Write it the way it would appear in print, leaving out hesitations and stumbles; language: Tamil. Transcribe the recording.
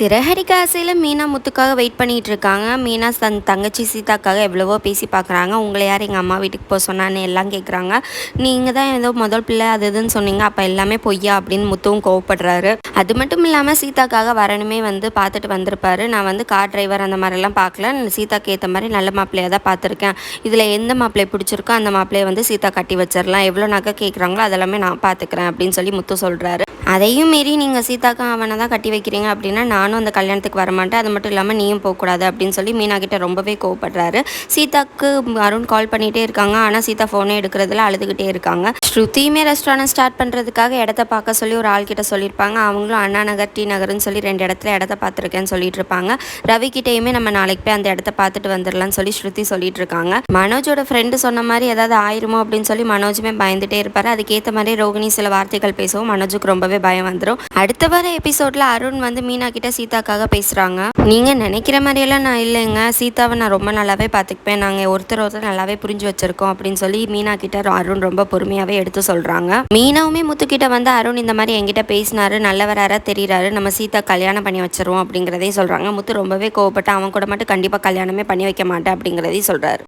சிறகடிக்க ஆசையில் மீனா முத்துக்காக வெயிட் பண்ணிகிட்டு இருக்காங்க. மீனா தன் தங்கச்சி சீதாக்காக எவ்வளவோ பேசி பார்க்குறாங்க. உங்களை யார் எங்கள் அம்மா வீட்டுக்கு போக சொன்னான்னு எல்லாம் கேட்குறாங்க. நீங்கள் தான் ஏதோ முதல் பிள்ளை அது இதுன்னு சொன்னீங்க, அப்போ எல்லாமே பொய்யா அப்படின்னு முத்துவும் கோவப்படுறாரு. அது மட்டும் இல்லாமல் சீதாக்காக வரணுமே பார்த்துட்டு வந்திருப்பாரு. நான் கார் டிரைவர் அந்த மாதிரிலாம் பார்க்கல, சீதாக்கு ஏற்ற மாதிரி நல்ல மாப்பிள்ளையாக தான் பார்த்துருக்கேன். இதில் எந்த மாப்பிள்ளை பிடிச்சிருக்கோ அந்த மாப்பிள்ளையை சீதா கட்டி வச்சிடலாம். எவ்வளோ நகை கேட்குறாங்களோ அதெல்லாமே நான் பார்த்துக்கிறேன் அப்படின்னு சொல்லி முத்து சொல்கிறாரு. அதையும் மீறி நீங்கள் சீதாக்கா அவனை தான் கட்டி வைக்கிறீங்க அப்படின்னா நானும் அந்த கல்யாணத்துக்கு வரமாட்டேன், அது மட்டும் இல்லாமல் நீயும் போகக்கூடாது அப்படின்னு சொல்லி மீனா கிட்ட ரொம்பவே கோவப்படுறாரு. சீதாக்கு அருண் கால் பண்ணிகிட்டே இருக்காங்க, ஆனால் சீதா ஃபோனே எடுக்கிறதுல அழுதுகிட்டே இருக்காங்க. ஸ்ருதியுமே ரெஸ்டாரண்ட் ஸ்டார்ட் பண்ணுறதுக்காக இடத்த பார்க்க சொல்லி ஒரு ஆள்கிட்ட சொல்லியிருப்பாங்க. அவங்களும் அண்ணா நகர் டி நகர்னு சொல்லி 2 இடத்துல இடத்த பார்த்துருக்கேன்னு சொல்லிட்டு இருப்பாங்க. ரவிக்கிட்டையுமே நம்ம நாளைக்கு போய் அந்த இடத்த பார்த்துட்டு வந்துடலாம்னு சொல்லி ஸ்ருதி சொல்லிட்டு இருக்காங்க. மனோஜோட ஃப்ரெண்டு சொன்ன மாதிரி ஏதாவது ஆயிருமோ அப்படின்னு சொல்லி மனோஜுமே பயந்துட்டே இருப்பாரு. அதுக்கேற்ற மாதிரி ரோகிணி சில வார்த்தைகள் பேசவும் மனோஜுக்கு ரொம்பவே பயம் வந்துடும். அடுத்த வர எபிசோட்ல அருண் மீனா கிட்ட சீதாக்காக பேசுறாங்க. நீங்க நினைக்கிற மாதிரியெல்லாம் நான் இல்லைங்க, சீதாவை நான் ரொம்ப நல்லாவே பார்த்துக்குப்பேன், நாங்க ஒருத்தர் நல்லாவே புரிஞ்சு வச்சிருக்கோம் அப்படின்னு சொல்லி மீனா கிட்ட அருண் ரொம்ப பொறுமையாவே எடுத்து சொல்றாங்க. மீனாவுமே முத்துக்கிட்ட அருண் இந்த மாதிரி என்கிட்ட பேசினாரு, நல்லவராரா தெரியுறாரு, நம்ம சீதா கல்யாணம் பண்ணி வச்சிருவோம் அப்படிங்கிறதையும் சொல்றாங்க. முத்து ரொம்பவே கோவப்பட்டு அவன் கூட மட்டும் கண்டிப்பா கல்யாணமே பண்ணி வைக்க மாட்டேன் அப்படிங்கிறதையும் சொல்றாரு.